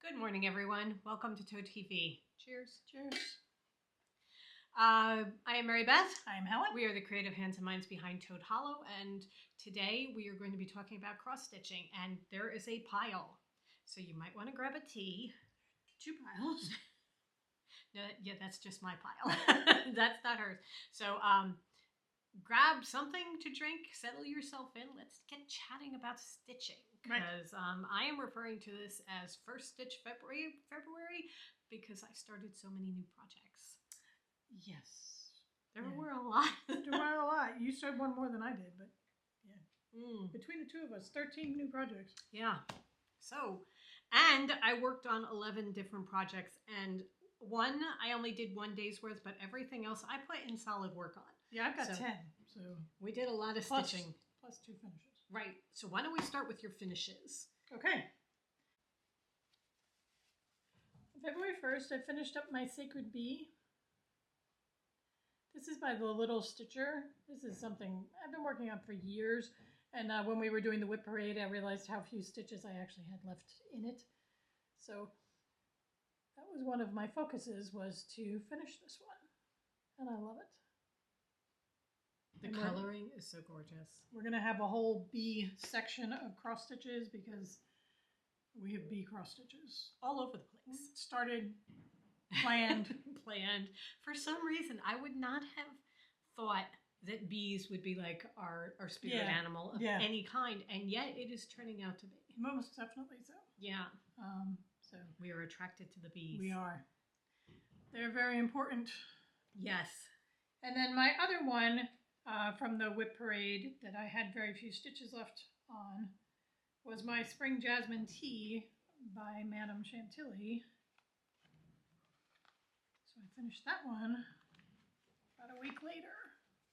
Good morning, everyone. Welcome to Toad TV. Cheers. Cheers. I am Mary Beth. I am Helen. We are the creative hands and minds behind Toad Hollow, and today we are going to be talking about cross-stitching, and there is a pile. So you might want to grab a tea. Two piles. No, yeah, that's just my pile. That's not hers. So grab something to drink, settle yourself in. Let's get chatting about stitching. Because I am referring to this as First Stitch February because I started so many new projects. Yes. There were a lot. There were a lot. You started one more than I did, but yeah. Between the two of us, 13 new projects. Yeah. So, and I worked on 11 different projects, and I only did 1 day's worth, but everything else I put in solid work on. Yeah, I've got 10. So we did a lot of stitching. Plus 2 finishes. Right. So why don't we start with your finishes? Okay. February 1st, I finished up my Sacred Bee. This is by the Little Stitcher. This is something I've been working on for years. And when we were doing the whip parade, I realized how few stitches I actually had left in it. So that was one of my focuses, was to finish this one. And I love it. The coloring is so gorgeous. We're going to have a whole bee section of cross stitches because we have bee cross stitches all over the place. Started, planned. Planned. For some reason, I would not have thought that bees would be like our spirit animal of any kind, and yet it is turning out to be. Most definitely so. Yeah. So we are attracted to the bees. We are. They're very important. Yes. And then my other one from the whip parade that I had very few stitches left on was my Spring Jasmine Tea by Madame Chantilly. So I finished that one about a week later.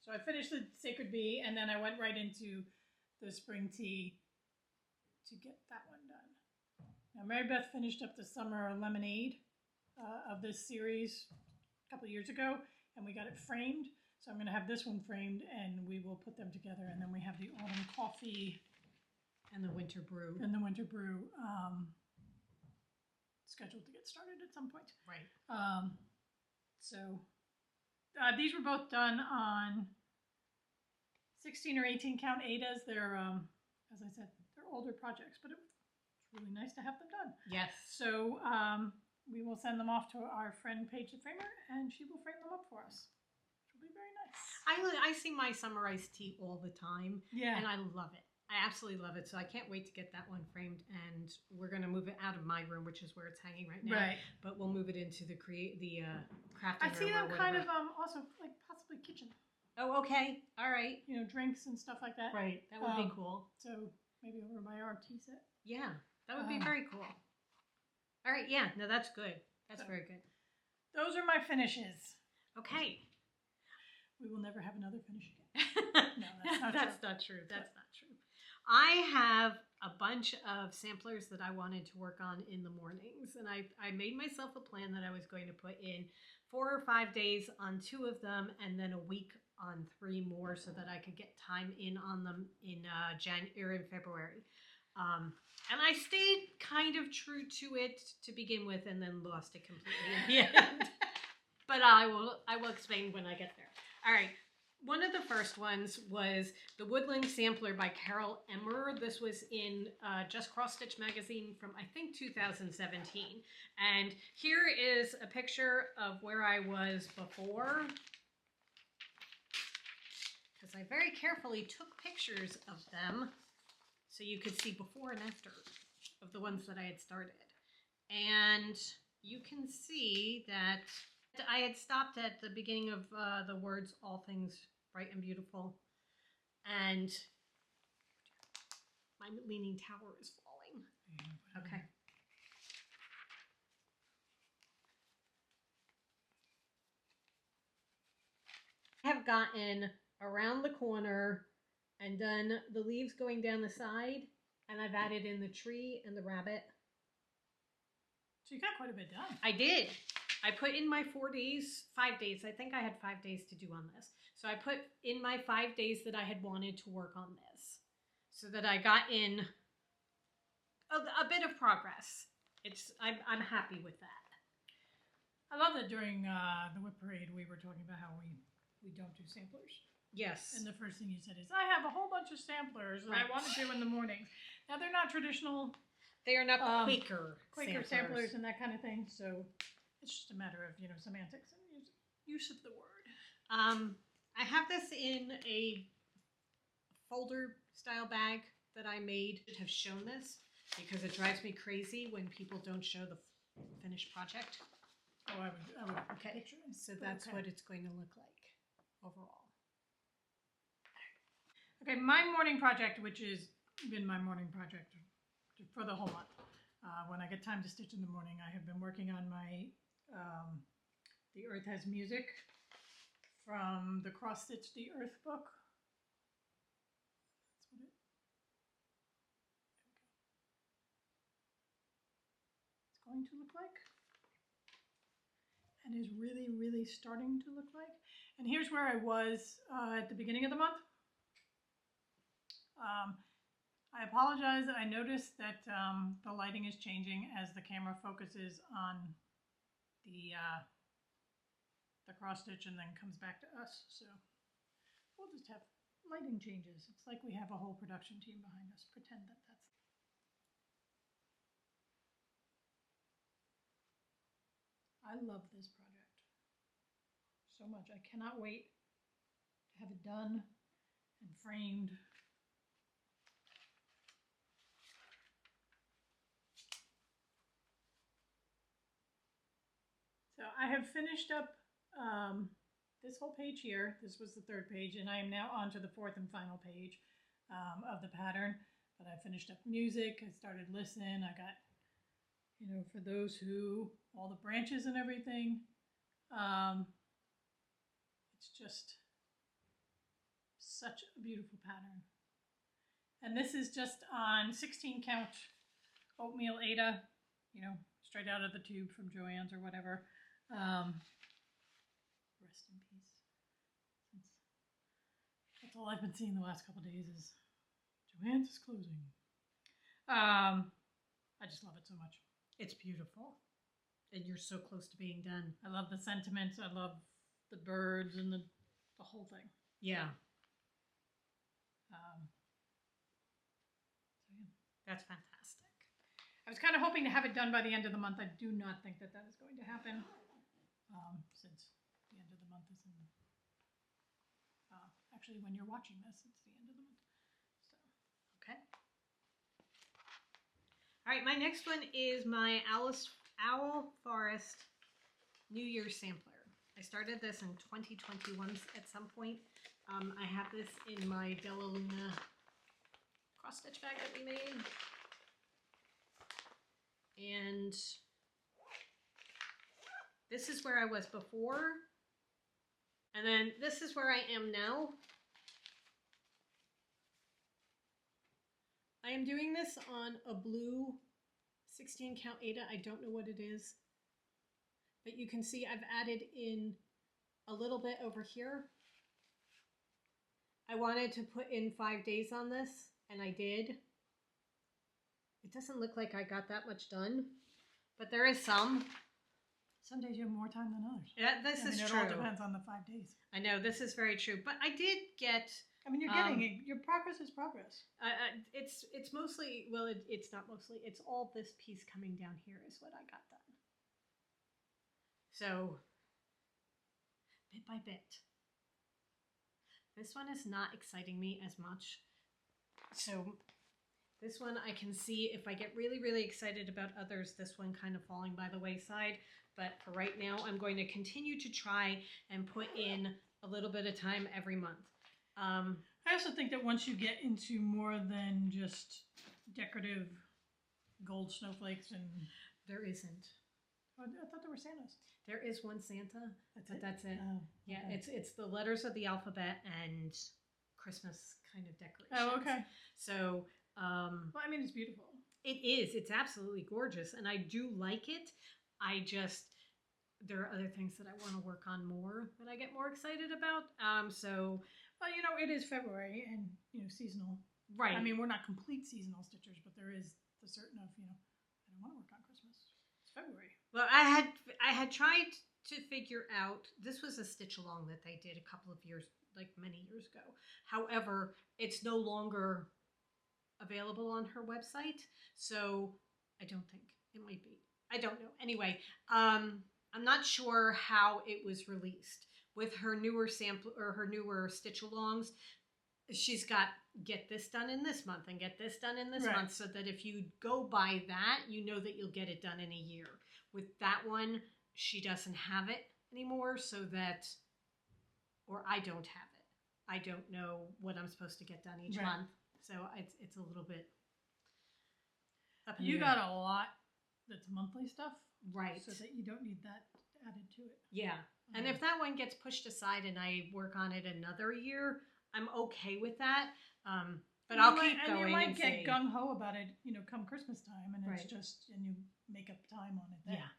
So I finished the Sacred Bee, and then I went right into the Spring Tea to get that one done. Now, Mary Beth finished up the Summer Lemonade of this series a couple of years ago, and we got it framed. So I'm going to have this one framed, and we will put them together, and then we have the Autumn Coffee and the Winter Brew. Scheduled to get started at some point. Right. So these were both done on 16 or 18 count Adas. They're, as I said, they're older projects, but it's really nice to have them done. Yes. So we will send them off to our friend Paige the Framer, and she will frame them up for us. Which will be very nice. I see my Summer Iced Tea all the time. Yeah. And I love it. I absolutely love it. So I can't wait to get that one framed, and we're going to move it out of my room, which is where it's hanging right now. Right. But we'll move it into the crafting room. I see them kind of also like possibly kitchen. Oh, okay. All right. You know, drinks and stuff like that. Right. That would be cool. So maybe over by our tea set. Yeah, that would be very cool. All right. Yeah. No, that's good. That's very good. Those are my finishes. Okay. We will never have another finish again. No, that's not true. That's not true. I have a bunch of samplers that I wanted to work on in the mornings, and I made myself a plan that I was going to put in 4 or 5 days on 2 of them, and then a week on 3 more, so that I could get time in on them in January and February. And I stayed kind of true to it to begin with, and then lost it completely in the end. But I will explain when I get there. All right. One of the first ones was the Woodland sampler by Emmer. This was in Just Cross Stitch magazine from, I think, 2017. And here is a picture of where I was before, because I very carefully took pictures of them so you could see before and after of the ones that I had started. And you can see that I had stopped at the beginning of the words, all things bright and beautiful. And my leaning tower is falling. Okay. I have gotten around the corner and done the leaves going down the side, and I've added in the tree and the rabbit. So you got quite a bit done. I did. I put in my 5 days. I think I had 5 days to do on this. So I put in my 5 days that I had wanted to work on this, so that I got in a bit of progress. I'm happy with that. I love that during the whip parade we were talking about how we don't do samplers. Yes. And the first thing you said is, I have a whole bunch of samplers that I want to do in the morning. Now, they're not traditional. They are not Quaker samplers and that kind of thing. So it's just a matter of, semantics and use of the word. I have this in a folder style bag that I made. I have shown this because it drives me crazy when people don't show the finished project. Oh, I would okay. So that's what it's going to look like overall. Okay, my morning project, which has been my morning project for the whole month. When I get time to stitch in the morning, I have been working on my The Earth Has Music from the Cross-Stitch The Earth book. That's what it's going to look like. And is really, really starting to look like. And here's where I was at the beginning of the month. I apologize. I noticed that the lighting is changing as the camera focuses on the cross stitch and then comes back to us. So we'll just have lighting changes. It's like we have a whole production team behind us. Pretend that that's. I love this project so much. I cannot wait to have it done and framed. So I have finished up this whole page here. This was the third page, and I am now on to the fourth and final page of the pattern. But I finished up music. I started listening. I got, for those who, all the branches and everything. It's just such a beautiful pattern. And this is just on 16 count oatmeal Aida, straight out of the tube from Joann's or whatever. Rest in peace. That's all I've been seeing the last couple of days is Joann's is closing. I just love it so much. It's beautiful. And you're so close to being done. I love the sentiments. I love the birds and the whole thing. Yeah. So yeah. That's fantastic. I was kind of hoping to have it done by the end of the month. I do not think that is going to happen. Since the end of the month is in, actually when you're watching this, it's the end of the month. So, okay. All right, my next one is my Owl Forest New Year's Sampler. I started this in 2021 at some point. I have this in my Della Luna cross stitch bag that we made. And this is where I was before. And then this is where I am now. I am doing this on a blue 16 count Aida. I don't know what it is. But you can see I've added in a little bit over here. I wanted to put in 5 days on this, and I did. It doesn't look like I got that much done, but there is some. Some days you have more time than others. Yeah, this is true. It all depends on the 5 days. I know, this is very true. But I did get... you're getting it. Your progress is progress. It's mostly... Well, it's not mostly. It's all this piece coming down here is what I got done. So, bit by bit. This one is not exciting me as much. So, this one I can see if I get really, really excited about others, this one kind of falling by the wayside. But for right now, I'm going to continue to try and put in a little bit of time every month. I also think that once you get into more than just decorative gold snowflakes and... There isn't. Oh, I thought there were Santas. There is one Santa, but that's it. Oh, yeah, okay. It's the letters of the alphabet and Christmas kind of decorations. Oh, okay. So... well, I mean, it's beautiful. It is. It's absolutely gorgeous, and I do like it. I just... There are other things that I want to work on more that I get more excited about. So... Well, it is February and, seasonal. Right. I mean, we're not complete seasonal stitchers, but there is the certain of, I don't want to work on Christmas. February. Well, I had tried to figure out, this was a stitch along that they did a couple of years, like many years ago. However, it's no longer available on her website, so I don't think it might be. I don't know. Anyway, I'm not sure how it was released. With her newer sample or her newer stitch alongs, she's got get this done in this month and get this done in this month, so that if you go by that, you know that you'll get it done in a year. With that one, she doesn't have it anymore, so that, or I don't have it. I don't know what I'm supposed to get done each month, so it's a little bit up in the air. You got a lot that's monthly stuff, right? So that you don't need that added to it. Yeah, and if that one gets pushed aside and I work on it another year, I'm okay with that. But I'll keep going. And you might get gung ho about it, come Christmas time, and it's and you make up time on it then. Yeah.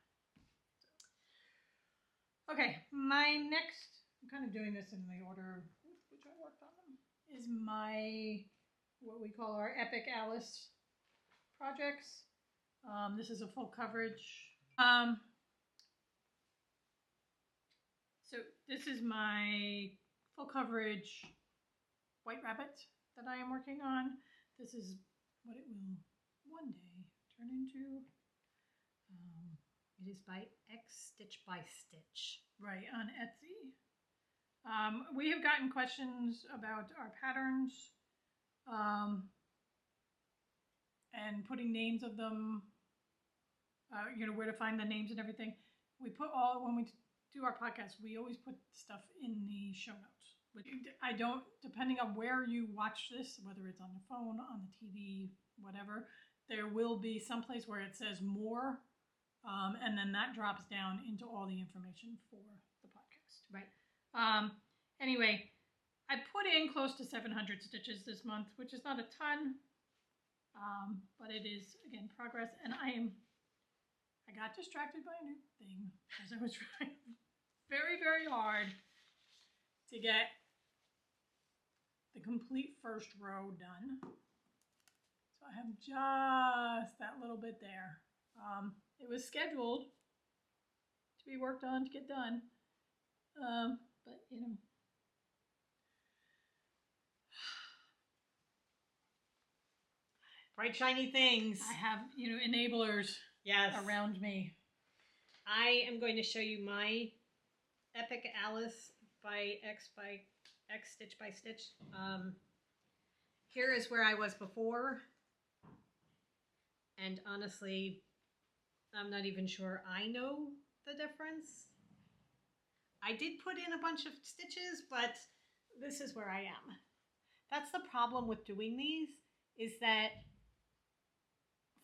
Okay, my next, I'm kind of doing this in the order which I worked on them, is my, what we call our Epic Alice projects. This is a full coverage. So this is my full coverage White Rabbit that I am working on. This is what it will one day turn into. It is by xstitch by stitch. Right, on Etsy. We have gotten questions about our patterns and putting names of them, where to find the names and everything. We put when we do our podcast, we always put stuff in the show notes. I don't, depending on where you watch this, whether it's on the phone, on the TV, whatever, there will be some place where it says more, and then that drops down into all the information for the podcast. Right. Anyway, I put in close to 700 stitches this month, which is not a ton, but it is, again, progress. And I got distracted by a new thing as I was trying very, very hard to get the complete first row done. So I have just that little bit there. It was scheduled to be worked on to get done, but bright shiny things. I have enablers around me. I am going to show you my Epic Alice by xstitch by stitch. Here is where I was before, and honestly, I'm not even sure I know the difference. I did put in a bunch of stitches, but this is where I am. That's the problem with doing these, is that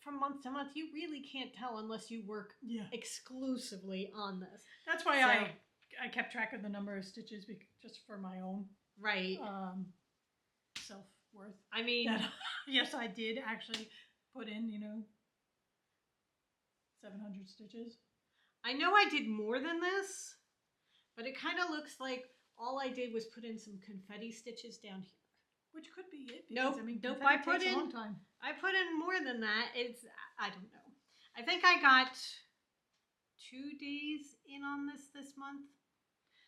from month to month, you really can't tell unless you work exclusively on this. That's why I kept track of the number of stitches just for my own self-worth. I mean, yes, I did actually put in, 700 stitches. I know I did more than this, but it kind of looks like all I did was put in some confetti stitches down here. Which could be it. Nope. I put in a long time. I put in more than that. I don't know. I think I got 2 days in on this month.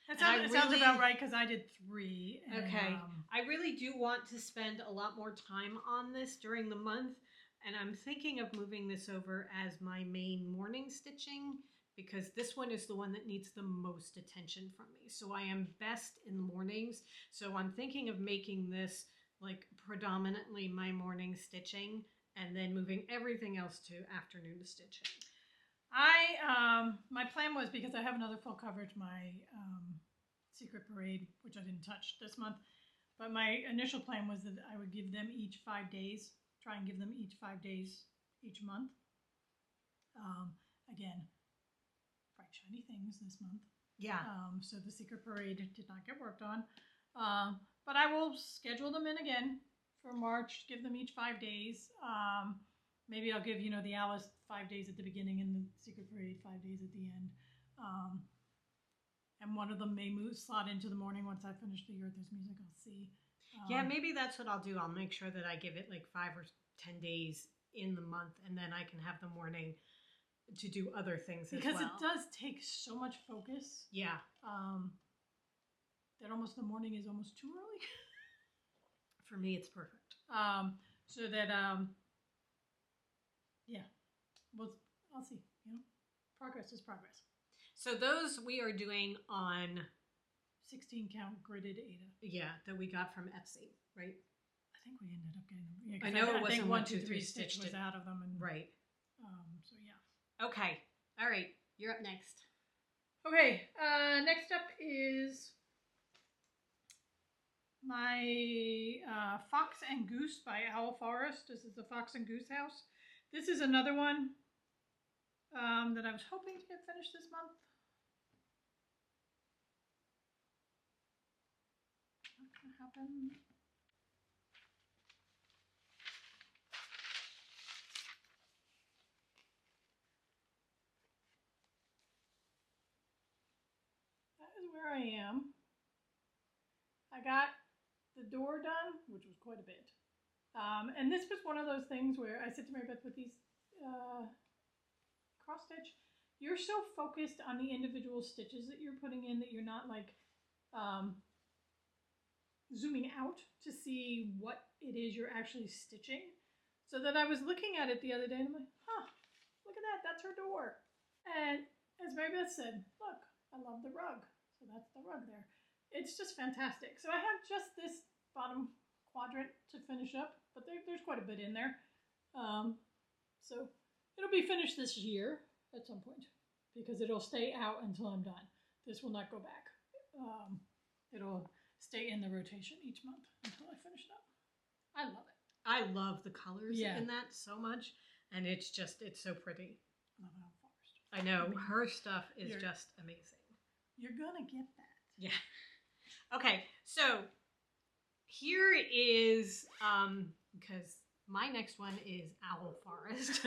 That sounds about right, because I did 3. And, okay. I really do want to spend a lot more time on this during the month, and I'm thinking of moving this over as my main morning stitching, because this one is the one that needs the most attention from me. So I am best in the mornings. So I'm thinking of making this like predominantly my morning stitching, and then moving everything else to afternoon stitching. My plan was, because I have another full coverage, my Secret Parade, which I didn't touch this month, but my initial plan was that I would give them each 5 days, try and give them each 5 days each month. Again, bright shiny things this month. Yeah. So the Secret Parade did not get worked on. But I will schedule them in again for March, give them each 5 days. Maybe I'll give, the Alice 5 days at the beginning and the Secret Parade 5 days at the end. And one of them may slot into the morning once I finish the Earth is Music. I'll see. Yeah, maybe that's what I'll do. I'll make sure that I give it like 5 or 10 days in the month, and then I can have the morning to do other things because as well. it does take so much focus. Yeah. That almost the morning is almost too early. For me, it's perfect. So that yeah, well, I'll see. You know, progress is progress. So those we are doing on 16 count gridded Ada. Yeah, that we got from Etsy, right? I think we ended up getting them. Yeah, I know it wasn't think 1, 2, 3 stitch stitched was out of them, and right. So yeah. Okay. All right. You're up next. Okay. Next up is my Fox and Goose by Owl Forest. This is the Fox and Goose house. This is another one that I was hoping to get finished this month. Not gonna happen. That is where I am. I got the door done, which was quite a bit. And this was one of those things where I said to Mary Beth, with these cross stitch, you're so focused on the individual stitches that you're putting in that you're not like zooming out to see what it is you're actually stitching. So that I was looking at it the other day and I'm like, huh, look at that, that's her door. And as Mary Beth said, look, I love the rug. So that's the rug there. It's just fantastic. So I have just this bottom quadrant to finish up, but there's quite a bit in there. So it'll be finished this year at some point because it'll stay out until I'm done. This will not go back. It'll stay in the rotation each month until I finish it up. I love it. I love the colors in that so much, and it's so pretty. Love Owl Forest. I know, her stuff is just amazing. You're gonna get that. Yeah. Okay, so here is, because my next one is Owl Forest.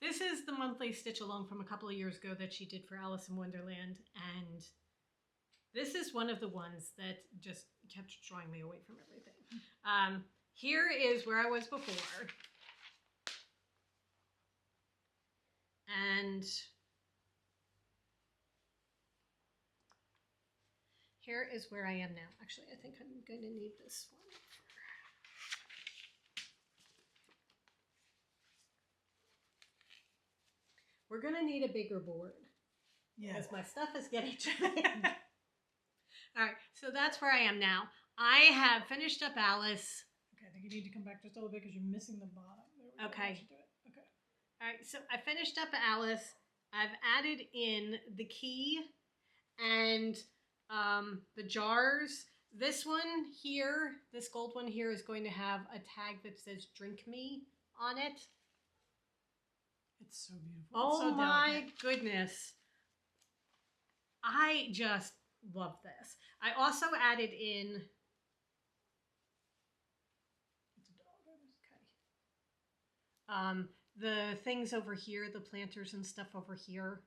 This is the monthly stitch along from a couple of years ago that she did for Alice in Wonderland, and this is one of the ones that just kept drawing me away from everything. Here is where I was before. And here is where I am now. Actually, I think I'm going to need this one. We're going to need a bigger board. Yeah. Because my stuff is getting too big. All right, so that's where I am now. I have finished up Alice. Okay, I think you need to come back just a little bit because you're missing the bottom. There we go. Okay. Do it. Okay. All right, so I finished up Alice. I've added in the key and the jars. This one here, this gold one here, is going to have a tag that says "Drink Me" on it. It's so beautiful. Oh, it's so my delicate. goodness. I just love this. I also added in... It's a dog. Okay. The things over here, the planters and stuff over here.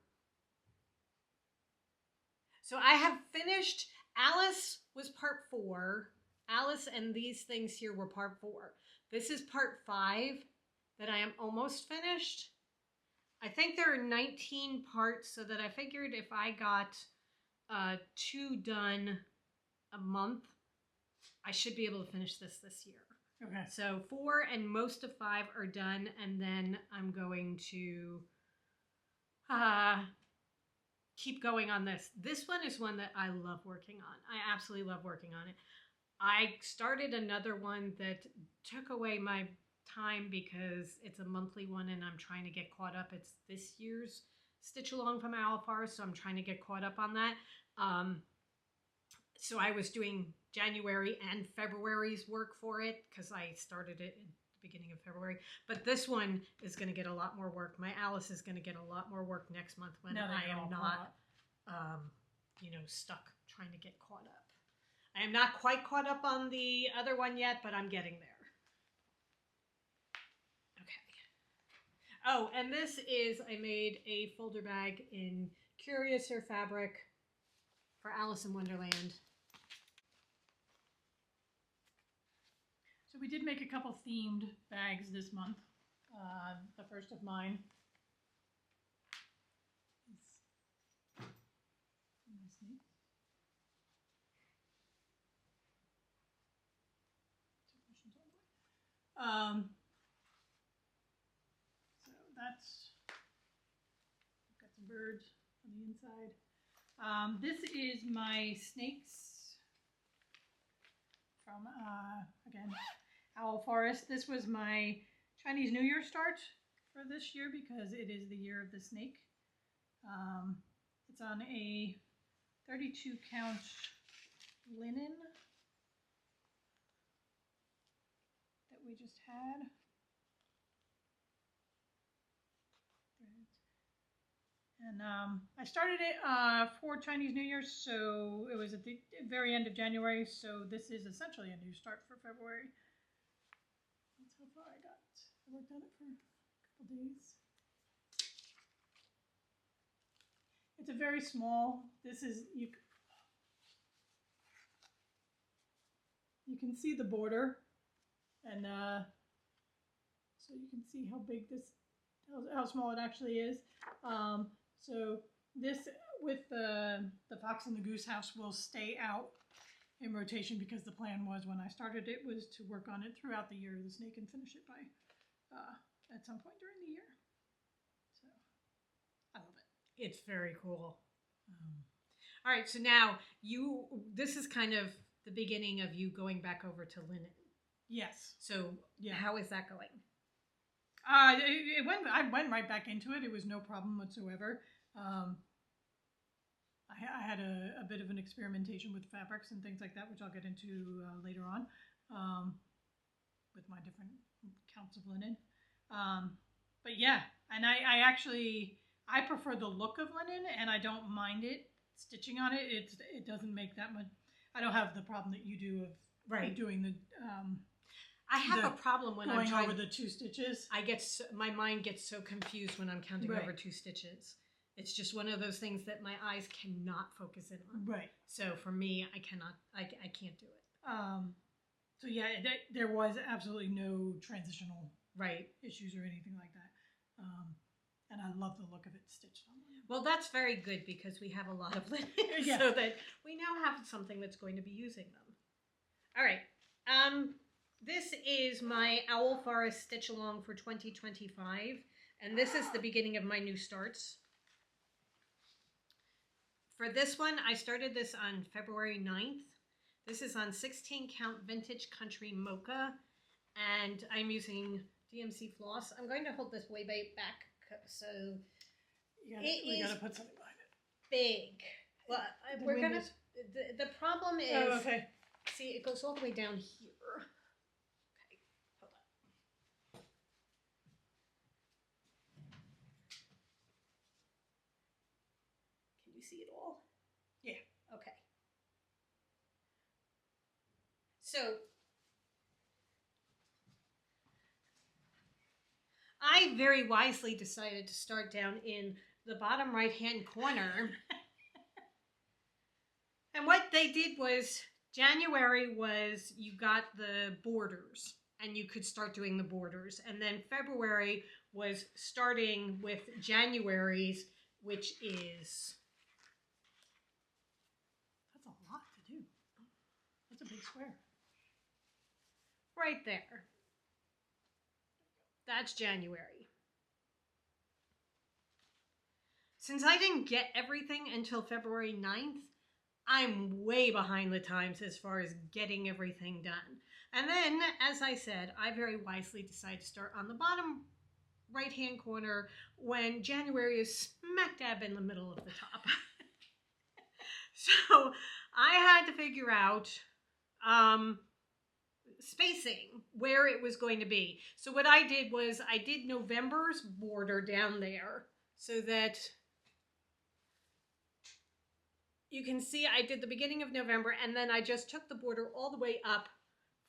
So I have finished... Alice was part 4. Alice and these things here were part 4. This is part 5 that I am almost finished. I think there are 19 parts, so that I figured if I got 2 done a month, I should be able to finish this year. Okay. So 4 and most of 5 are done, and then I'm going to keep going on this. This one is one that I love working on. I absolutely love working on it. I started another one that took away my time because it's a monthly one and I'm trying to get caught up. It's this year's Stitch Along from Owl Forest, so I'm trying to get caught up on that. So I was doing January and February's work for it because I started it at the beginning of February. But this one is going to get a lot more work. My Alice is going to get a lot more work next month when I am not, stuck trying to get caught up. I am not quite caught up on the other one yet, but I'm getting there. Oh, and this is, I made a folder bag in Curiouser fabric for Alice in Wonderland. So we did make a couple themed bags this month. The first of mine snakes. So that's, got some birds on the inside. This is my snakes from, again, Owl Forest. This was my Chinese New Year start for this year because it is the year of the snake. It's on a 32 count linen that we just had. And I started it for Chinese New Year, so it was at the very end of January, so this is essentially a new start for February. That's how far I got. I worked on it for a couple days. It's a very small, this is, you can see the border, and so you can see how big this, how small it actually is. So this, with the fox and the goose house, will stay out in rotation because the plan was, when I started it, was to work on it throughout the year of the snake and finish it by at some point during the year. So I love it. It's very cool. All right, so now this is kind of the beginning of you going back over to linen. Yes. So yeah, how is that going? I went right back into it. It was no problem whatsoever. I had a bit of an experimentation with fabrics and things like that, which I'll get into later on, with my different counts of linen. But yeah, and I prefer the look of linen, and I don't mind it stitching on it. It doesn't make that much. I don't have the problem that you do of doing the. I have a problem when I'm trying over the 2 stitches. My mind gets so confused when I'm counting over 2 stitches. It's just one of those things that my eyes cannot focus in on. Right. So for me, I can't do it. So yeah, there was absolutely no transitional issues or anything like that. And I love the look of it stitched on. Well, that's very good because we have a lot of linen, yeah. So that we now have something that's going to be using them. All right. This is my Owl Forest Stitch Along for 2025, and this is the beginning of my new starts. For this one, I started this on February 9th. This is on 16 count Vintage Country Mocha, and I'm using DMC floss. I'm going to hold this way back so we gotta put something behind it. Big. Well, we're gonna. The problem is. Oh, okay. See, it goes all the way down here. Okay, hold on. Can you see it all? Yeah. Okay. So I very wisely decided to start down in the bottom right-hand corner. And what they did was, January was you got the borders, and you could start doing the borders. And then February was starting with January's, which is... That's a lot to do. That's a big square. Right there. That's January. Since I didn't get everything until February 9th, I'm way behind the times as far as getting everything done. And then, as I said, I very wisely decided to start on the bottom right-hand corner when January is smack dab in the middle of the top. So I had to figure out spacing, where it was going to be. So what I did was I did November's border down there so that you can see I did the beginning of November, and then I just took the border all the way up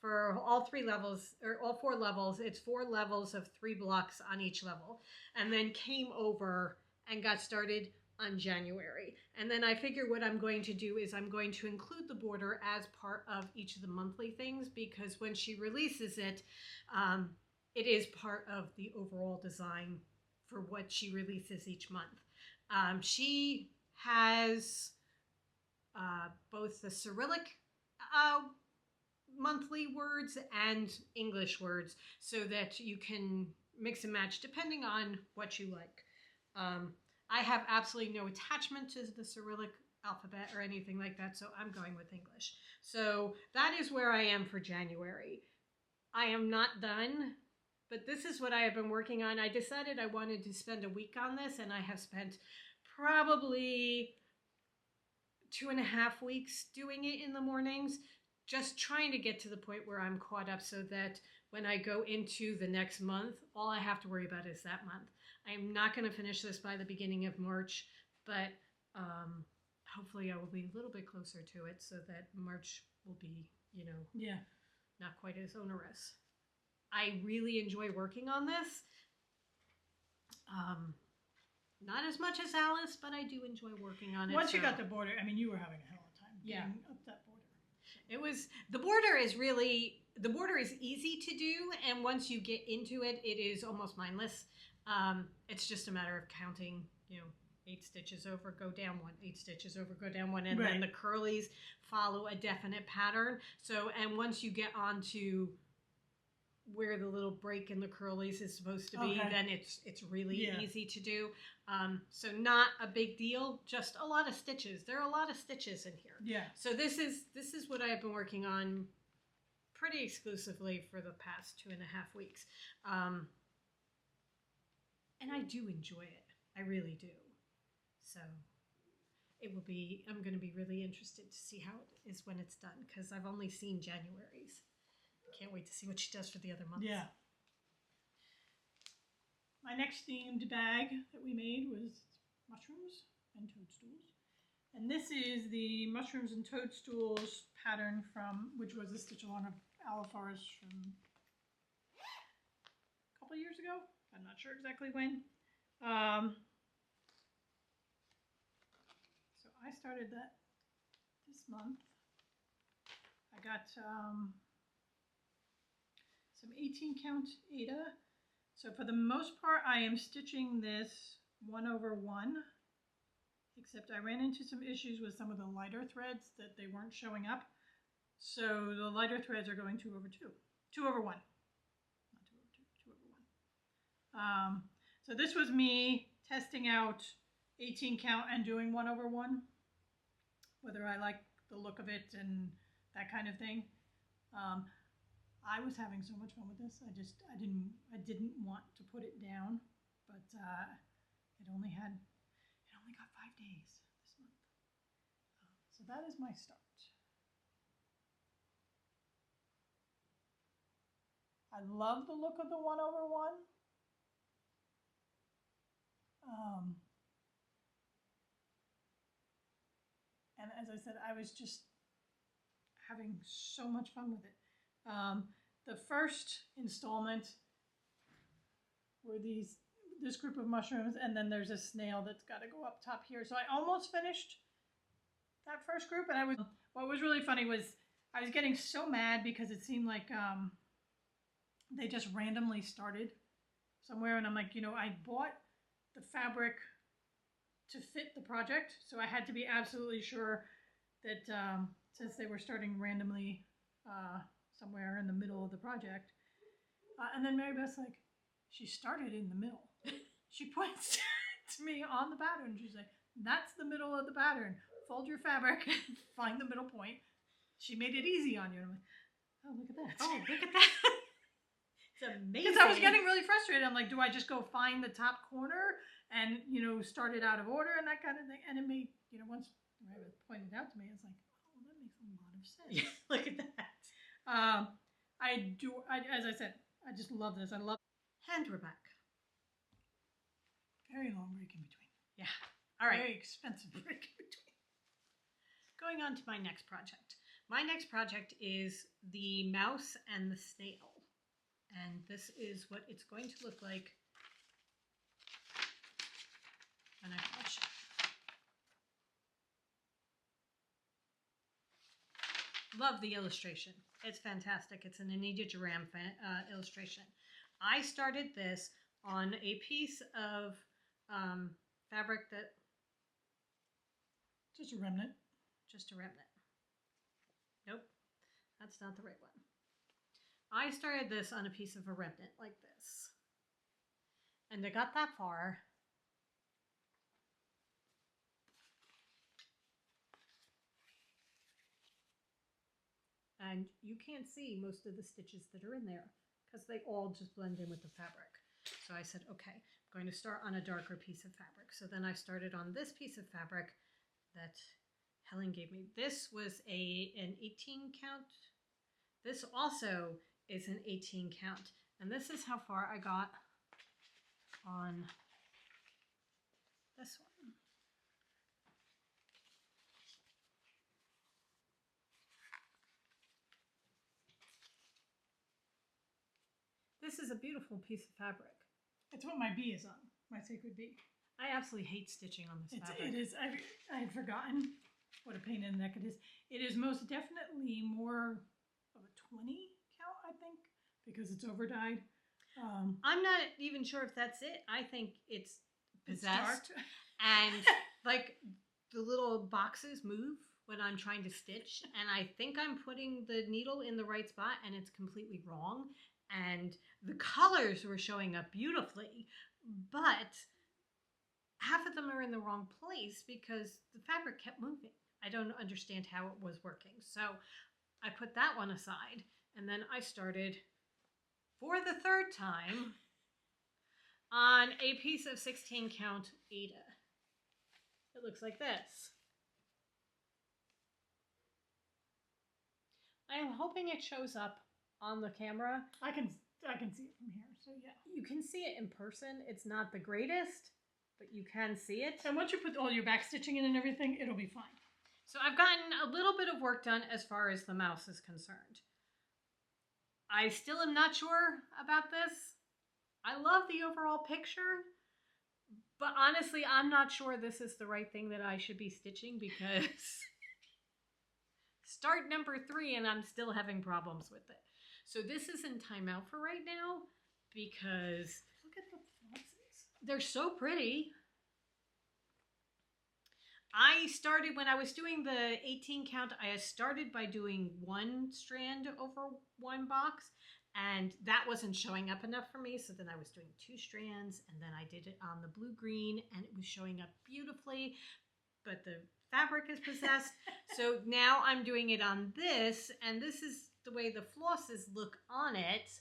for all 3 levels, or all 4 levels. It's 4 levels of 3 blocks on each level, and then came over and got started on January. And then I figure what I'm going to do is I'm going to include the border as part of each of the monthly things, because when she releases it, it is part of the overall design for what she releases each month. She has both the Cyrillic monthly words and English words so that you can mix and match depending on what you like. I have absolutely no attachment to the Cyrillic alphabet or anything like that, so I'm going with English. So that is where I am for January. I am not done, but this is what I have been working on. I decided I wanted to spend a week on this, and I have spent probably 2.5 weeks doing it in the mornings, just trying to get to the point where I'm caught up so that when I go into the next month, all I have to worry about is that month. I'm not going to finish this by the beginning of March, but hopefully I will be a little bit closer to it so that March will be, not quite as onerous. I really enjoy working on this. Not as much as Alice, but I do enjoy working on it. Once you got the border, I mean, you were having a hell of a time getting up that border. The border is easy to do, and once you get into it, it is almost mindless. It's just a matter of counting, 8 stitches over, go down 1, 8 stitches over, go down 1, and then the curlies follow a definite pattern. So, and once you get onto where the little break in the curlies is supposed to be, then it's really easy to do. So not a big deal, just a lot of stitches. There are a lot of stitches in here. Yeah. So this is what I have been working on pretty exclusively for the past 2.5 weeks. And I do enjoy it. I really do. So I'm going to be really interested to see how it is when it's done, because I've only seen January's. Can't wait to see what she does for the other months. Yeah. My next themed bag that we made was mushrooms and toadstools. And this is the mushrooms and toadstools pattern which was a stitch along of Aloe Forest from a couple of years ago. I'm not sure exactly when. So I started that this month. I got some 18 count Aida. So for the most part, I am stitching this 1/1, except I ran into some issues with some of the lighter threads that they weren't showing up. So the lighter threads are going 2/2, 2/1, not 2/2, 2/1. So this was me testing out 18 count and doing 1/1, whether I like the look of it and that kind of thing. I was having so much fun with this. I didn't want to put it down, but it only got 5 days this month. So that is my start. I love the look of the 1/1. And as I said, I was just having so much fun with it. The first installment were this group of mushrooms, and then there's a snail that's got to go up top here. So I almost finished that first group, and what was really funny was I was getting so mad because it seemed like they just randomly started somewhere, and I'm like, I bought the fabric to fit the project, so I had to be absolutely sure that since they were starting randomly somewhere in the middle of the project. And then Mary Beth's like, she started in the middle. She points to me on the pattern. She's like, that's the middle of the pattern. Fold your fabric, find the middle point. She made it easy on you. And I'm like, oh, look at that. Oh, look at that. It's amazing. Because I was getting really frustrated. I'm like, do I just go find the top corner and, start it out of order and that kind of thing? And it made, once Mary Beth pointed it out to me, it's like, oh, that makes a lot of sense. Yeah, look at that. As I said, I just love this. I love. And we're back. Very long break in between. Yeah. All right. Very expensive break in between. Going on to my next project. My next project is the mouse and the snail. And this is what it's going to look like when I finish it. Love the illustration. It's fantastic. It's an Anita Duran illustration. I started this on a piece of fabric that... Just a remnant. just a remnant. Nope, that's not the right one. I started this on a piece of a remnant like this. And I got that far. And you can't see most of the stitches that are in there because they all just blend in with the fabric. So I said, okay, I'm going to start on a darker piece of fabric. So then I started on this piece of fabric that Helen gave me. This was an 18 count. This also is an 18 count. And this is how far I got on this one. This is a beautiful piece of fabric. It's what my bee is on, my sacred bee. I absolutely hate stitching on this fabric. It is. I had forgotten what a pain in the neck it is. It is most definitely more of a 20 count, I think, because it's over dyed. I'm not even sure if that's it. I think it's possessed. It's And like the little boxes move when I'm trying to stitch. And I think I'm putting the needle in the right spot and it's completely wrong. And the colors were showing up beautifully, but half of them are in the wrong place because the fabric kept moving. I don't understand how it was working. So I put that one aside and then I started for the third time on a piece of 16 count Ada. It looks like this. I am hoping it shows up on the camera. I can see it from here, so yeah. You can see it in person. It's not the greatest, but you can see it. And once you put all your back stitching in and everything, it'll be fine. So I've gotten a little bit of work done as far as the mouse is concerned. I still am not sure about this. I love the overall picture, but honestly, I'm not sure this is the right thing that I should be stitching because start number 3 and I'm still having problems with it. So this is in timeout for right now because look at the flosses. They're so pretty. I started, when I was doing the 18 count, I started by doing one strand over one box, and that wasn't showing up enough for me, so then I was doing 2 strands, and then I did it on the blue-green, and it was showing up beautifully, but the fabric is possessed. So now I'm doing it on this, and this is the way the flosses look on it.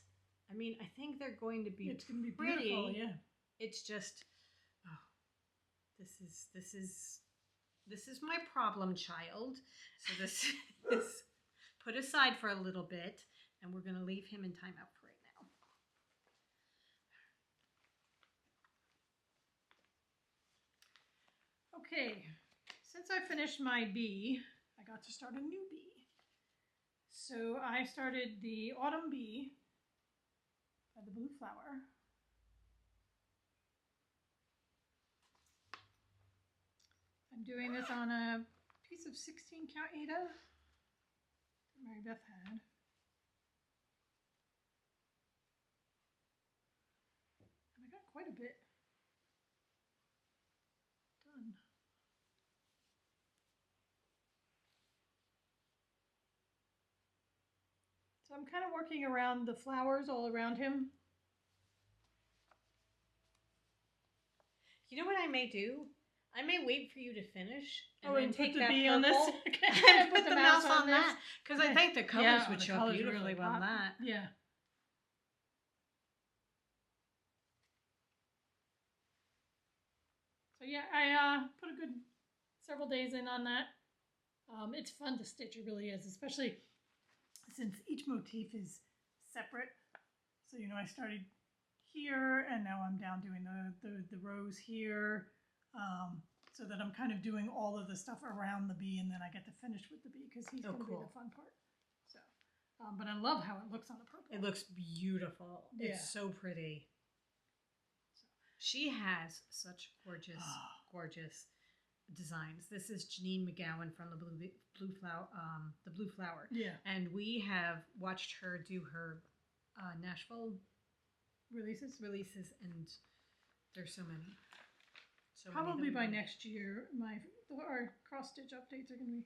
I mean, I think they're going to be it's going to be pretty. Beautiful, yeah. It's just, oh, this is my problem child. So this is put aside for a little bit, and we're going to leave him in timeout for right now. Okay, since I finished my bee, I got to start a new bee. So I started the autumn bee by the blue flower. I'm doing this on a piece of 16 count Ada that Mary Beth had. And I got quite a bit done. So I'm kind of working around the flowers all around him. You know what I may do? I may wait for you to finish and then take put the that bee purple on this and put the mouse on that. Because okay. I think the colors would show up beautifully really on that. Yeah. So yeah, I put a good several days in on that. It's fun to stitch, it really is, especially since each motif is separate. So, you know, I started here and now I'm down doing the rows here. So that I'm kind of doing all of the stuff around the bee and then I get to finish with the bee because he's going to be the fun part. So, but I love how it looks on the purple. It looks beautiful. Yeah. It's so pretty. She has such gorgeous, gorgeous designs. This is Janine McGowan from the Blue Flower. Yeah. And we have watched her do her Nashville releases, and there's so many. So probably by next year, our cross stitch updates are going to be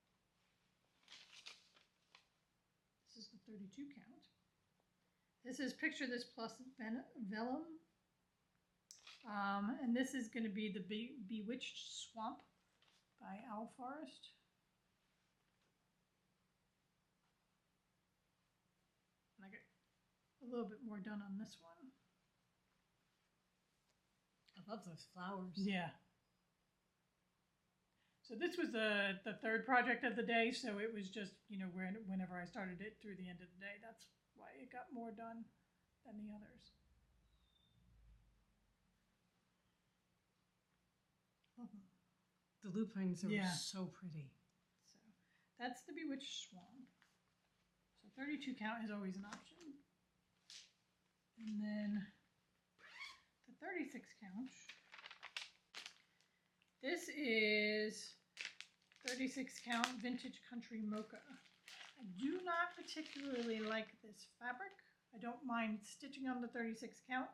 32 count. This is Picture This plus Vellum. And this is going to be the Bewitched Swamp by Owl Forest. And I got a little bit more done on this one. I love those flowers. Yeah. So this was the third project of the day, so it was just, you know, whenever I started it through the end of the day, that's why it got more done than the others. The lupines are so pretty. So that's the Bewitched Swan. So 32 count is always an option. And then the 36 count. This is 36 count Vintage Country Mocha. I do not particularly like this fabric. I don't mind stitching on the 36 count.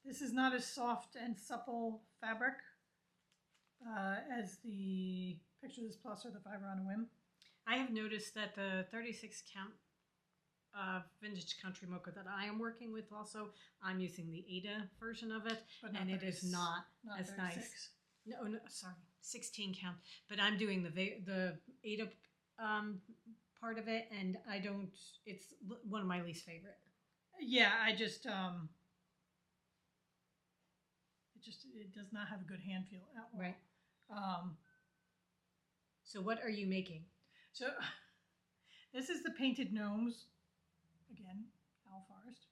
This is not as soft and supple fabric as the Picture This Plus or the Fiber on a Whim. I have noticed that the 36 count Vintage Country Mocha that I am working with also, I'm using the Ada version of it, and it is not as 36. Nice. No, sorry, 16 count. But I'm doing the Ada part of it, and I don't. It's one of my least favorite. Yeah, I just it does not have a good hand feel at all. Right. So what are you making? So this is the Painted Gnomes. Again, Owl Forest.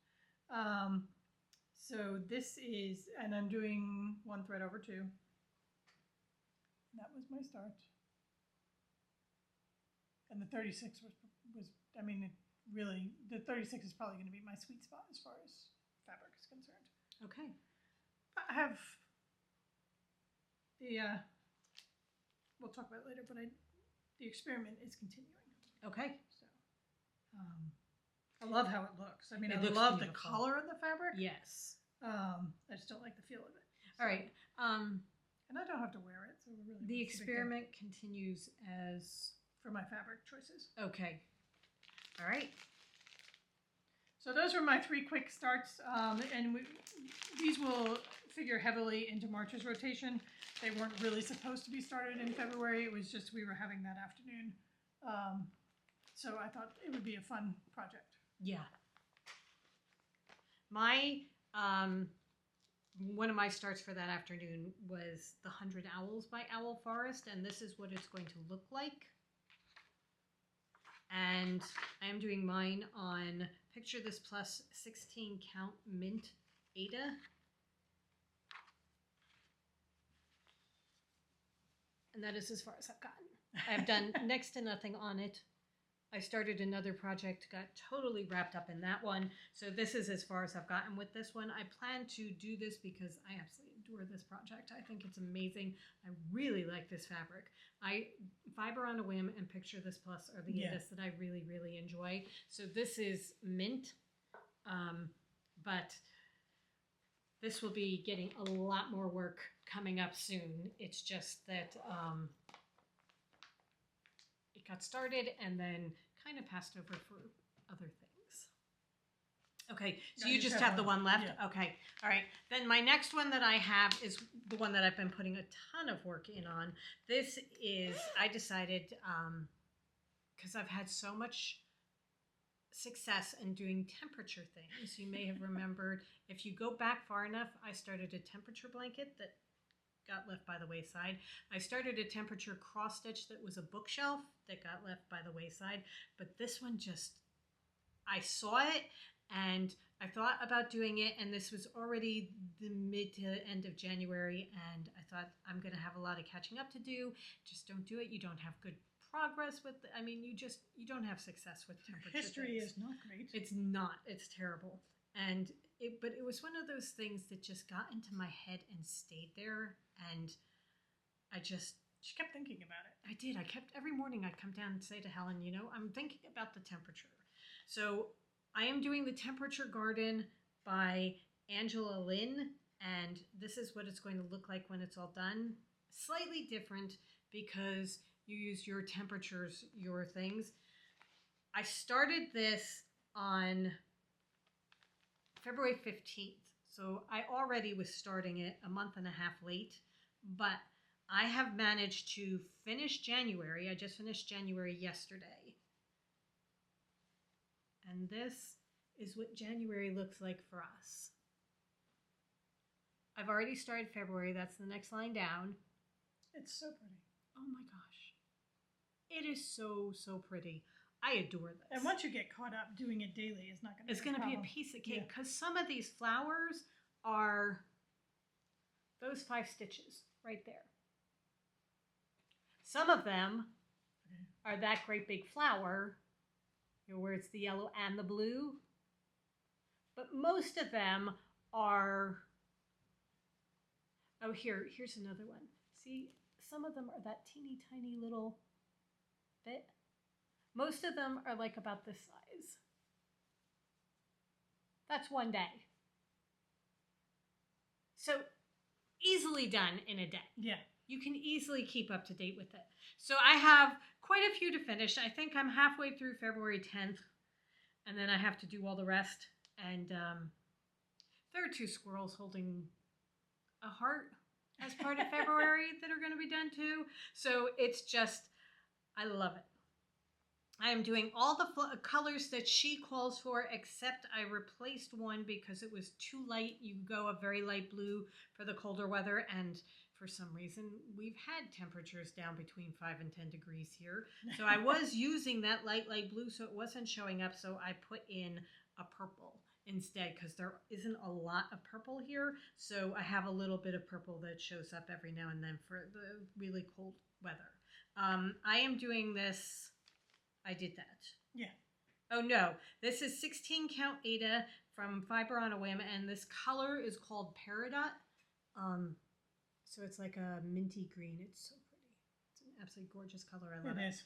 So this is, and I'm doing 1 thread over 2. That was my start. And the 36 was I mean, it really, the 36 is probably going to be my sweet spot as far as fabric is concerned. Okay. I have the, we'll talk about it later, but the experiment is continuing. Okay. So, I love how it looks. I mean, I love beautiful. The color of the fabric. Yes. I just don't like the feel of it. So, all right. And I don't have to wear it, so really. The experiment continues as for my fabric choices. Okay. All right. So those were my 3 quick starts, and these will figure heavily into March's rotation. They weren't really supposed to be started in February. It was just we were having that afternoon. So I thought it would be a fun project. Yeah. My one of my starts for that afternoon was the 100 Owls by Owl Forest, and this is what it's going to look like. And I am doing mine on Picture This Plus 16 count mint Ada. And that is as far as I've gotten. I've done next to nothing on it. I started another project, got totally wrapped up in that one. So this is as far as I've gotten with this one. I plan to do this because I absolutely adore this project. I think it's amazing. I really like this fabric. Fiber on a Whim and Picture This Plus are the Adas that I really, really enjoy. So this is mint, but this will be getting a lot more work coming up soon. It's just that it got started and then kind of passed over for other things. Okay, so you just have the one left? Yeah. Okay, all right. Then my next one that I have is the one that I've been putting a ton of work in on. This is, I decided, because I've had so much success in doing temperature things. You may have remembered, if you go back far enough, I started a temperature blanket that got left by the wayside. I started a temperature cross stitch that was a bookshelf that got left by the wayside. But this one just, I saw it and I thought about doing it, and this was already the mid to end of January, and I thought I'm going to have a lot of catching up to do. Just don't do it. You don't have good progress with it. I mean, you don't have success with temperature. History things. is not great. It's not. It's terrible. And but it was one of those things that just got into my head and stayed there, and she kept thinking about it. I did. Every morning I'd come down and say to Helen, you know, I'm thinking about the temperature. So I am doing the Temperature Garden by Angela Lynn, and this is what it's going to look like when it's all done. Slightly different because you use your temperatures, your things. I started this on February 15th. So I already was starting it a month and a half late, but I have managed to finish January. I just finished January yesterday. And this is what January looks like for us. I've already started February. That's the next line down. It's so pretty. Oh my gosh. It is so, so pretty. I adore this. And once you get caught up doing it daily, it's not going to be It's going to be a piece of cake because some of these flowers are those 5 stitches right there. Some of them are that great big flower, you know, where it's the yellow and the blue. But most of them are, oh, here's another one. See, some of them are that teeny tiny little bit. Most of them are like about this size. That's one day. So easily done in a day. Yeah. You can easily keep up to date with it. So I have quite a few to finish. I think I'm halfway through February 10th. And then I have to do all the rest. And there are 2 squirrels holding a heart as part of February that are going to be done too. So it's just, I love it. I am doing all the colors that she calls for, except I replaced one because it was too light. You go a very light blue for the colder weather, and for some reason, we've had temperatures down between 5 and 10 degrees here. So I was using that light blue, so it wasn't showing up, so I put in a purple instead because there isn't a lot of purple here. So I have a little bit of purple that shows up every now and then for the really cold weather. I am doing this... I did that. Yeah. Oh no, this is 16 count Ada from Fiber on a Whim, and this color is called Peridot. So it's like a minty green. It's so pretty. It's an absolutely gorgeous color. I love it. It is.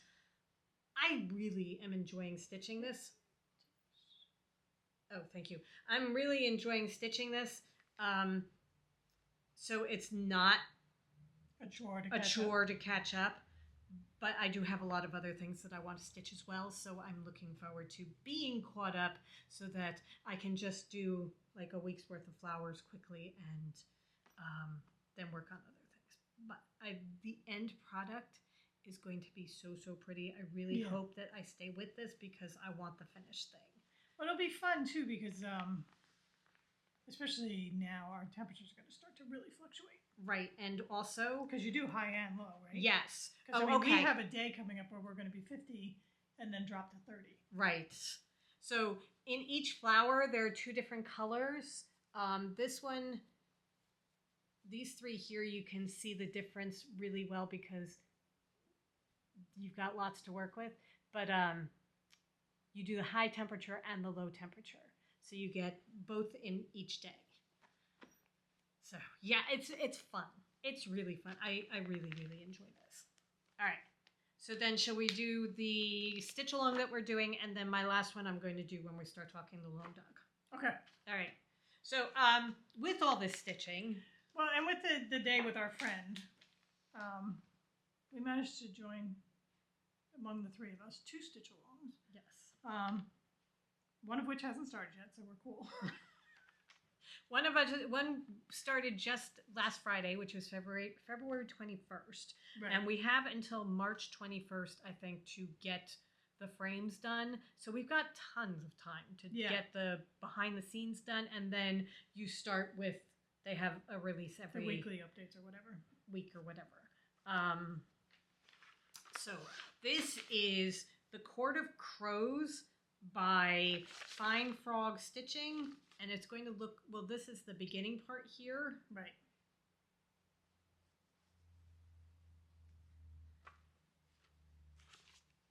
I really am enjoying stitching this. Oh, thank you. I'm really enjoying stitching this. So it's not a chore to catch up. But I do have a lot of other things that I want to stitch as well, so I'm looking forward to being caught up so that I can just do like a week's worth of flowers quickly and then work on other things. But the end product is going to be so, so pretty. I really hope that I stay with this because I want the finished thing. Well, it'll be fun too because especially now our temperatures are going to start to really fluctuate. Right, and also... Because you do high and low, right? Yes. Because we have a day coming up where we're going to be 50 and then drop to 30. Right. So in each flower, there are 2 different colors. This one, these 3 here, you can see the difference really well because you've got lots to work with. But you do the high temperature and the low temperature. So you get both in each day. So yeah, it's fun. It's really fun. I really, really enjoy this. All right. So then shall we do the stitch along that we're doing, and then my last one I'm going to do when we start talking the lone dog. Okay. All right. So with all this stitching. Well, and with the day with our friend, we managed to join among the 3 of us 2 stitch alongs. Yes. One of which hasn't started yet, so we're cool. One started just last Friday, which was February 21st. Right. And we have until March 21st, I think, to get the frames done. So we've got tons of time to get the behind the scenes done. And then you start with, they have a release every... The weekly updates or whatever. Week or whatever. So this is The Court of Crows by Fine Frog Stitching. And it's going to look, well, this is the beginning part here. Right.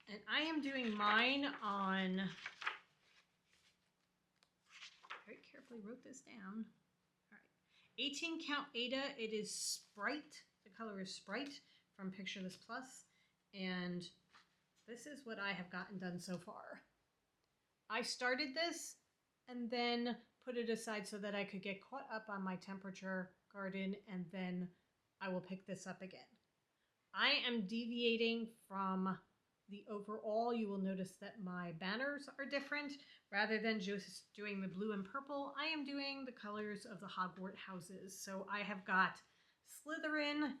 And I am doing mine on, very carefully wrote this down. All right. 18 count Ada. It is Sprite. The color is Sprite from Picture This Plus. And this is what I have gotten done so far. I started this and then put it aside so that I could get caught up on my temperature garden, and then I will pick this up again. I am deviating from the overall. You will notice that my banners are different, rather than just doing the blue and purple, I am doing the colors of the Hogwarts houses. So I have got Slytherin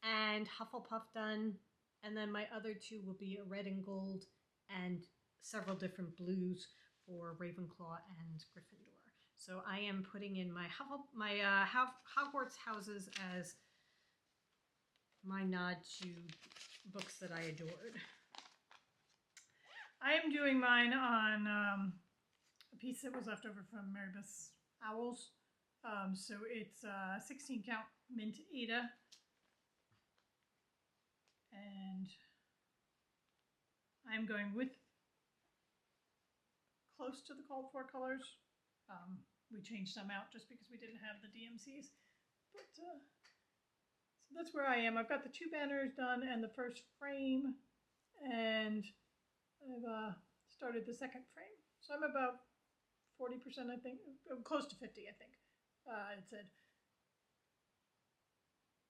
and Hufflepuff done, and then my other two will be a red and gold and several different blues for Ravenclaw and Gryffindor. So I am putting in my Hogwarts houses as my nod to books that I adored. I am doing mine on a piece that was left over from Mary Beth's Owls. So it's 16 count mint Ada. And I'm going with close to the called for colors. We changed some out just because we didn't have the DMCs. But so that's where I am. I've got the 2 banners done and the first frame. And I've started the second frame. So I'm about 40%, I think. Close to 50, I think. It said.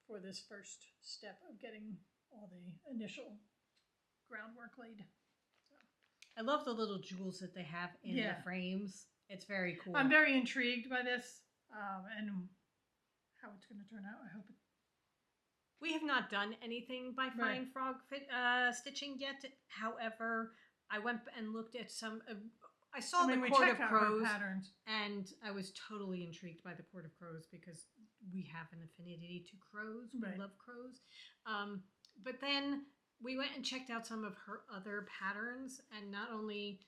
For this first step of getting all the initial groundwork laid. So. I love the little jewels that they have in the frames. It's very cool. I'm very intrigued by this and how it's going to turn out. I hope it. We have not done anything by Flying Frog stitching yet. However, I went and looked at some. I saw the Court of Crows, and I was totally intrigued by the Court of Crows because we have an affinity to crows. We love crows. But then we went and checked out some of her other patterns, and not only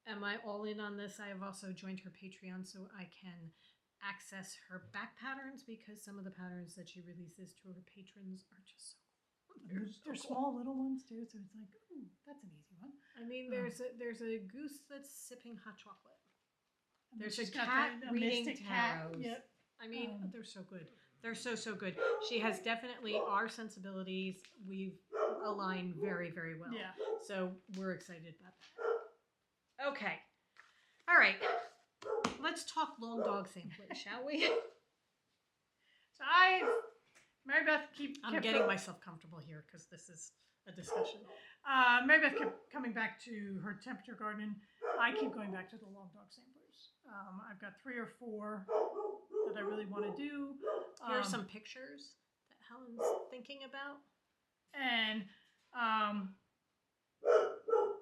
am I all in on this, I have also joined her Patreon so I can access her back patterns because some of the patterns that she releases to her patrons are just so cool. They're small little ones too, so it's like, ooh, that's an easy one. I mean, there's a goose that's sipping hot chocolate. And there's a cat reading tarots. Yep. I mean, they're so good. They're so good. She has definitely our sensibilities. We've aligned very, very well. Yeah. So we're excited about that. Okay. All right. Let's talk long dog sampling, shall we? So Mary Beth I'm getting myself comfortable here because this is a discussion. Mary Beth kept coming back to her temperature garden. I keep going back to the long dog samplers. I've got 3 or 4 that I really want to do. Here are some pictures that Helen's thinking about. And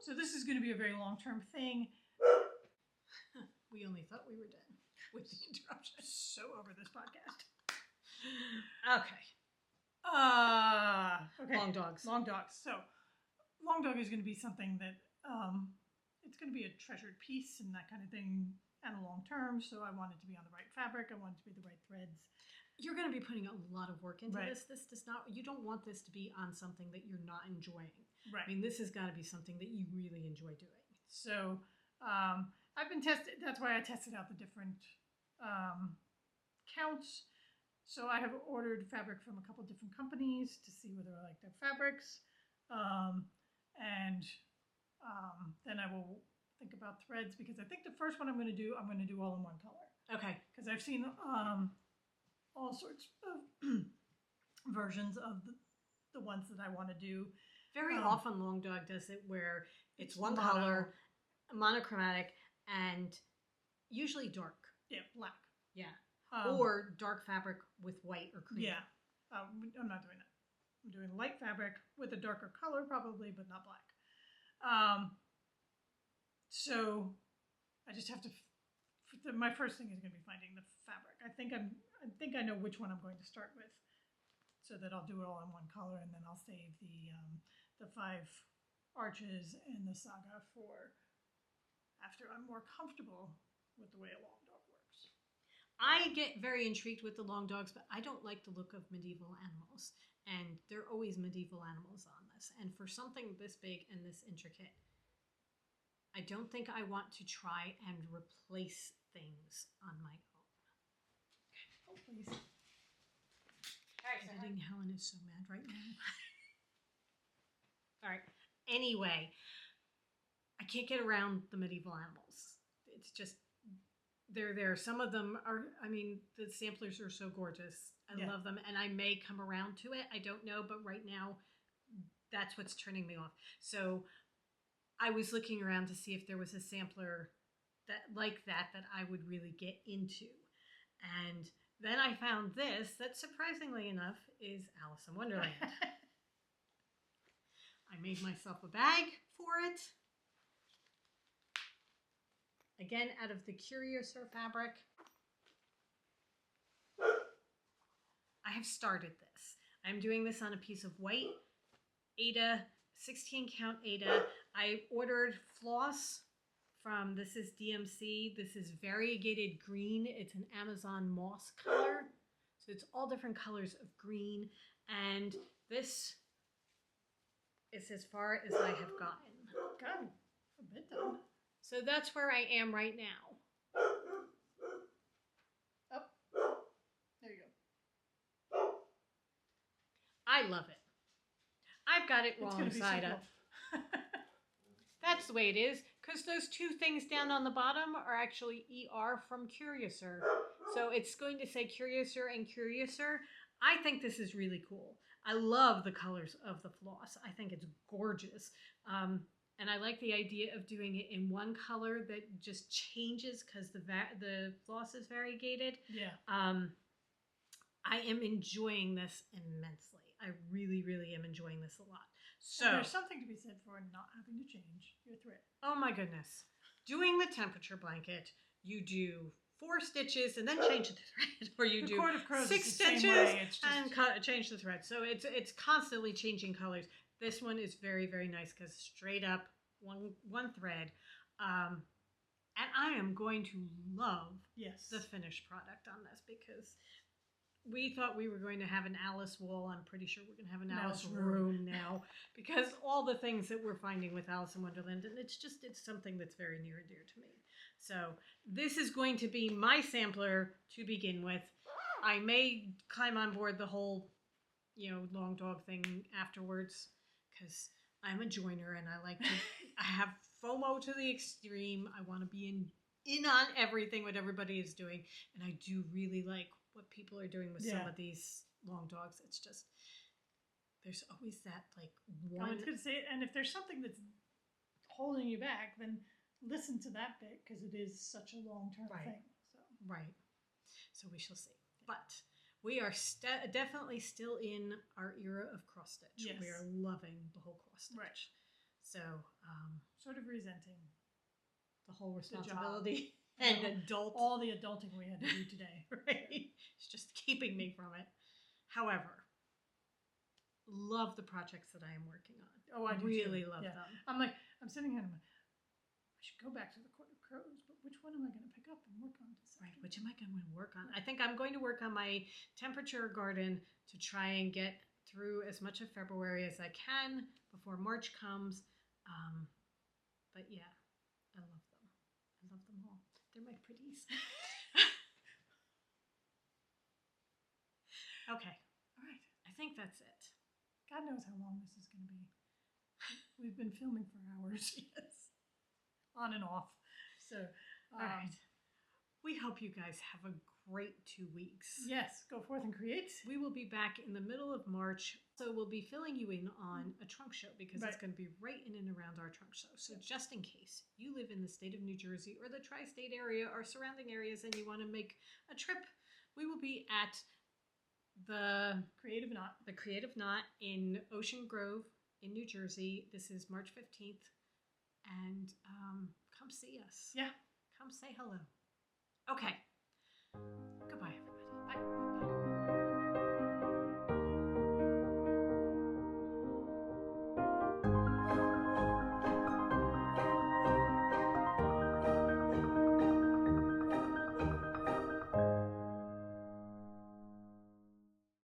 so this is going to be a very long-term thing. We only thought we were done with the interruption. So over this podcast. Okay. Okay. Long dogs. Long dogs. So long dog is going to be something that it's going to be a treasured piece and that kind of thing and a long term. So I want it to be on the right fabric. I want it to be the right threads. You're going to be putting a lot of work into this. This does not. You don't want this to be on something that you're not enjoying. Right. I mean, this has got to be something that you really enjoy doing. So I've been tested. That's why I tested out the different counts. So I have ordered fabric from a couple different companies to see whether I like their fabrics. Then I will think about threads because I think the first one I'm going to do all in one color. Okay. Because I've seen all sorts of versions of the ones that I want to do. Very often Long Dog does it where it's one color, monochromatic, and usually dark. Yeah, black. Yeah. Or dark fabric with white or cream. Yeah. I'm not doing that. I'm doing light fabric with a darker color probably, but not black. So I just have to. My first thing is going to be finding the fabric. I think I know which one I'm going to start with, so that I'll do it all in one color, and then I'll save the 5 arches and the saga for after I'm more comfortable with the way a long dog works. I get very intrigued with the long dogs, but I don't like the look of medieval animals, and there are always medieval animals on this. And for something this big and this intricate, I don't think I want to try and replace things on my own. Okay. Oh, please. All right, editing Helen is so mad right now. All right. Anyway, I can't get around the medieval animals. It's just, they're there. Some of them are, I mean, the samplers are so gorgeous. I love them. And I may come around to it. I don't know. But right now, that's what's turning me off. So I was looking around to see if there was a sampler that like that I would really get into. And then I found this that, surprisingly enough, is Alice in Wonderland. I made myself a bag for it. Again, out of the Curiouser fabric. I have started this. I'm doing this on a piece of white Aida, 16 count Aida. I ordered floss from, this is DMC. This is variegated green. It's an Amazon moss color. So it's all different colors of green. And this is as far as I have gotten. Got a bit done. So that's where I am right now. Oh, there you go. I love it. I've got it wrong side up. That's the way it is, because those two things down on the bottom are actually ER from Curiouser. So it's going to say Curiouser and Curiouser. I think this is really cool. I love the colors of the floss. I think it's gorgeous. And I like the idea of doing it in one color that just changes because the floss is variegated. Yeah. I am enjoying this immensely. I really, really am enjoying this a lot. So and there's something to be said for not having to change your thread. Oh my goodness. Doing the temperature blanket, you do 4 stitches and then change the thread, or you do 6 stitches and change the thread. So it's constantly changing colors. This one is very, very nice because straight up one thread. And I am going to love the finished product on this, because we thought we were going to have an Alice wall. I'm pretty sure we're going to have an Alice room now, because all the things that we're finding with Alice in Wonderland, and it's something that's very near and dear to me. So this is going to be my sampler to begin with. I may climb on board the whole, long dog thing afterwards, because I'm a joiner and I have FOMO to the extreme. I want to be in on everything what everybody is doing, and I do really like what people are doing with some of these long dogs. It's just, there's always that one. I was going to say, and if there's something that's holding you back, then listen to that bit, because it is such a long-term thing. So we shall see. But we are definitely still in our era of cross stitch. Yes. We are loving the whole cross stitch. Right. So sort of resenting the whole responsibility. And all the adulting we had to do today. Right? It's just keeping me from it. However, love the projects that I am working on. Oh, I do really too. love them. I'm sitting here and I'm like, I should go back to the Court of Crows, but which one am I going to pick up and work on? Right, which am I going to work on? I think I'm going to work on my temperature garden to try and get through as much of February as I can before March comes. But yeah, I love them. I love them all. They're my pretties. Okay. All right. I think that's it. God knows how long this is going to be. We've been filming for hours. Yes. On and off. So, all right. We hope you guys have a great 2 weeks. Yes. Go forth and create. We will be back in the middle of March. So we'll be filling you in on a trunk show, because it's going to be right in and around our trunk show. So just in case you live in the state of New Jersey or the tri-state area or surrounding areas and you want to make a trip, we will be at the Creative Knot in Ocean Grove in New Jersey. This is March 15th. And come see us. Yeah. Come say hello. Okay. Goodbye, everybody. Bye.